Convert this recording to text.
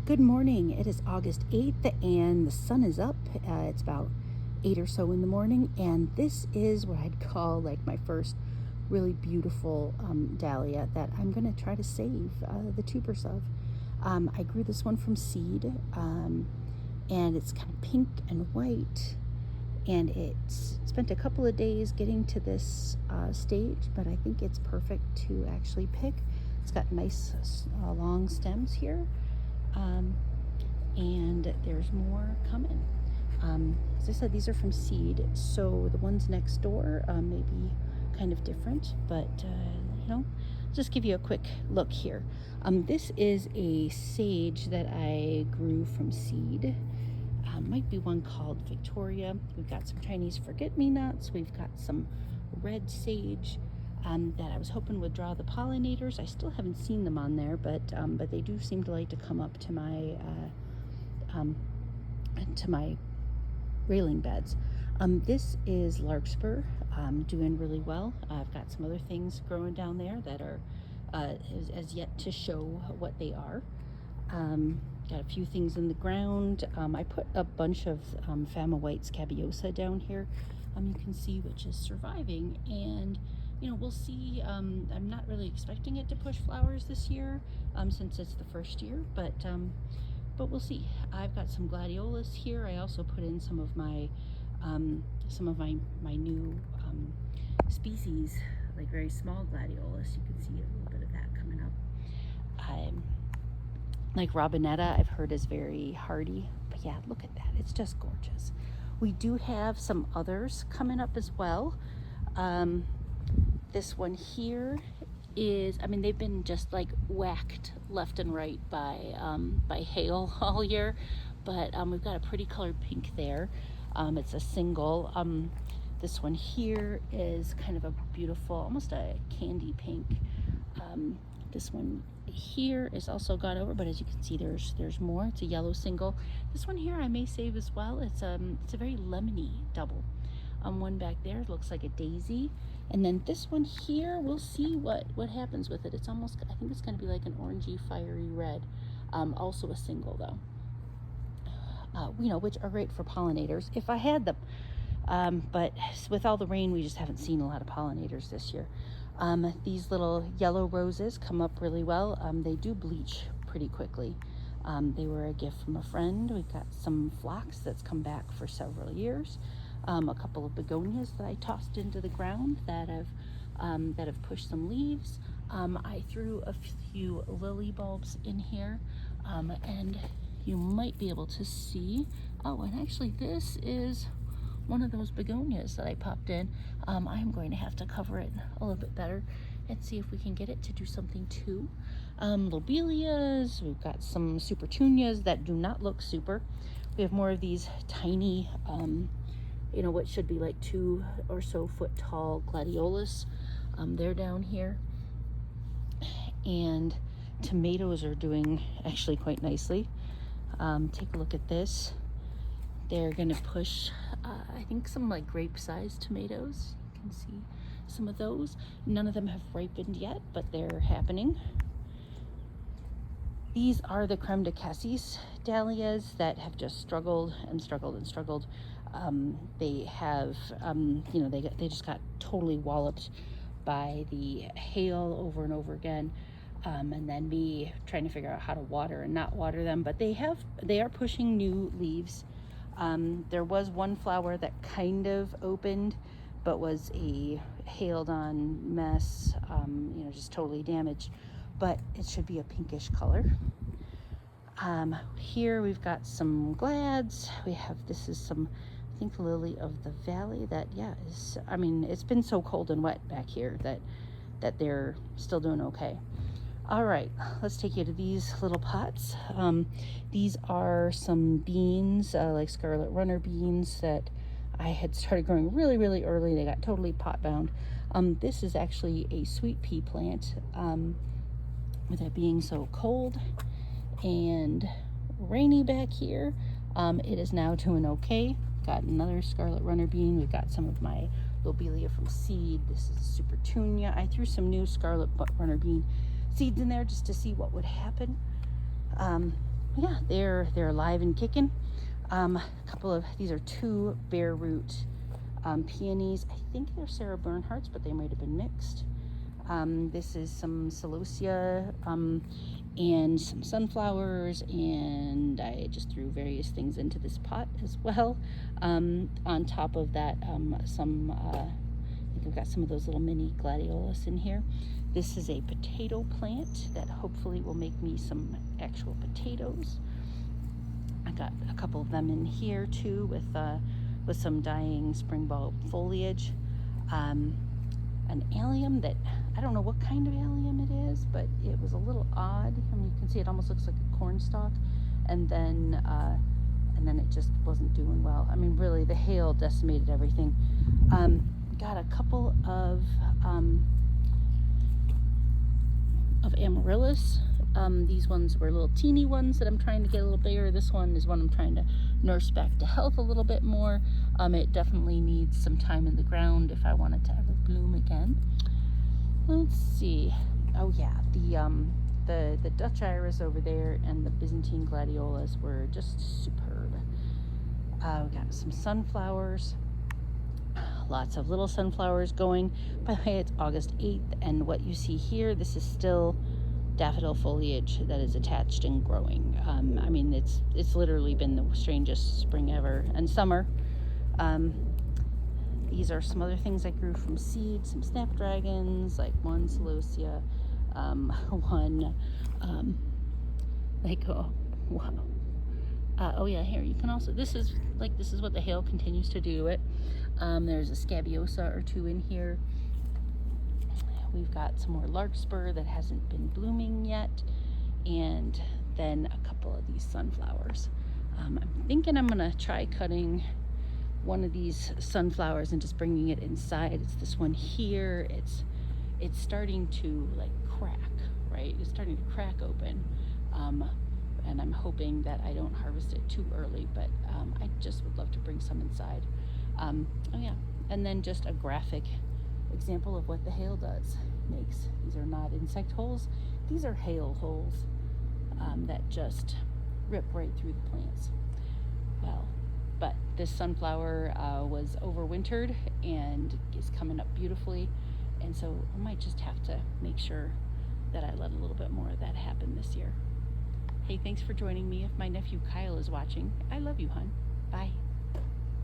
Good morning. It is August 8th and the sun is up. It's about 8 or so in the morning, and this is what I'd call like my first really beautiful dahlia that I'm going to try to save the tubers of. I grew this one from seed, and it's kind of pink and white, and it's spent a couple of days getting to this stage, but I think it's perfect to actually pick. It's got nice long stems here. And there's more coming. As I said, these are from seed, so the ones next door may be kind of different, but just give you a quick look here. This is a sage that I grew from seed. Might be one called Victoria. We've got some Chinese forget-me-nots. We've got some red sage that I was hoping would draw the pollinators. I still haven't seen them on there, but they do seem to like to come up to my railing beds. This is larkspur, doing really well. I've got some other things growing down there that are as yet to show what they are. Got a few things in the ground. I put a bunch of Fama White Scabiosa down here. You can see which is surviving, and we'll see. I'm not really expecting it to push flowers this year, since it's the first year, but we'll see. I've got some gladiolus here. I also put in some of my new species, like very small gladiolus. You can see a little bit of that coming up. Like Robinetta, I've heard is very hardy, but yeah, look at that. It's just gorgeous. We do have some others coming up as well. This one here is, they've been just like whacked left and right by hail all year, but we've got a pretty colored pink there. It's a single. This one here is kind of a beautiful, almost a candy pink. This one here is also gone over, but as you can see, there's more. It's a yellow single. This one here I may save as well. It's a very lemony double. One back there looks like a daisy, and then this one here, we'll see what happens with it. It's almost, I think it's going to be like an orangey fiery red. Also a single though. Which are great for pollinators if I had them. But with all the rain, we just haven't seen a lot of pollinators this year. These little yellow roses come up really well. They do bleach pretty quickly. They were a gift from a friend. We've got some phlox that's come back for several years. A couple of begonias that I tossed into the ground that have pushed some leaves. I threw a few lily bulbs in here, and you might be able to see. Oh, and actually this is one of those begonias that I popped in. I'm going to have to cover it a little bit better and see if we can get it to do something too. Lobelias, we've got some supertunias that do not look super. We have more of these tiny, what should be like 2 or so foot tall gladiolus. They're down here. And tomatoes are doing actually quite nicely. Take a look at this. They're gonna push, I think, some like grape-sized tomatoes. You can see some of those. None of them have ripened yet, but they're happening. These are the creme de cassis dahlias that have just struggled and struggled and struggled. They have, they just got totally walloped by the hail over and over again. And then me trying to figure out how to water and not water them, but they are pushing new leaves. There was one flower that kind of opened, but was a hailed on mess, just totally damaged, but it should be a pinkish color. Here we've got some glads. This is some, I think, lily of the valley that, it's been so cold and wet back here that they're still doing okay. All right, let's take you to these little pots. These are some beans, like scarlet runner beans that I had started growing really, really early. They got totally pot bound. This is actually a sweet pea plant. With it being so cold and rainy back here, it is now doing okay. Got another scarlet runner bean. We've got some of my lobelia from seed. This is supertunia. I threw some new scarlet runner bean seeds in there just to see what would happen. Yeah, they're alive and kicking. A couple of these are two bare root peonies. I think they're Sarah Bernhardt's, but they might have been mixed. This is some celosia and some sunflowers, and I just threw various things into this pot as well. On top of that, I think I've got some of those little mini gladiolus in here. This is a potato plant that hopefully will make me some actual potatoes. I got a couple of them in here too with some dying spring bulb foliage. An allium that I don't know what kind of allium it is, but it was a little odd. I mean, you can see it almost looks like a corn stalk, and then it just wasn't doing well. I mean, really, the hail decimated everything. Got a couple of amaryllis. These ones were little teeny ones that I'm trying to get a little bigger. This one is one I'm trying to nurse back to health a little bit more. It definitely needs some time in the ground if I want it to ever bloom again. Let's see. Oh yeah, the Dutch iris over there and the Byzantine gladiolas were just superb. We got some sunflowers. Lots of little sunflowers going. By the way, it's August 8th, and what you see here, this is still daffodil foliage that is attached and growing. I mean, it's literally been the strangest spring ever and summer. These are some other things I grew from seed, some snapdragons, like one celosia, one, wow. Oh yeah, here you can also, this is what the hail continues to do to it. There's a scabiosa or two in here. We've got some more larkspur that hasn't been blooming yet, and then a couple of these sunflowers. I'm thinking I'm gonna try cutting one of these sunflowers and just bringing it inside. It's this one here. It's starting to like crack, right? It's starting to crack open. And I'm hoping that I don't harvest it too early, but I just would love to bring some inside. Oh yeah, and then just a graphic example of what the hail makes. These are not insect holes, these are hail holes that just rip right through the plants. Well, but this sunflower was overwintered and is coming up beautifully, and so I might just have to make sure that I let a little bit more of that happen this year. Hey, thanks for joining me. If my nephew Kyle is watching, I love you, hon. Bye.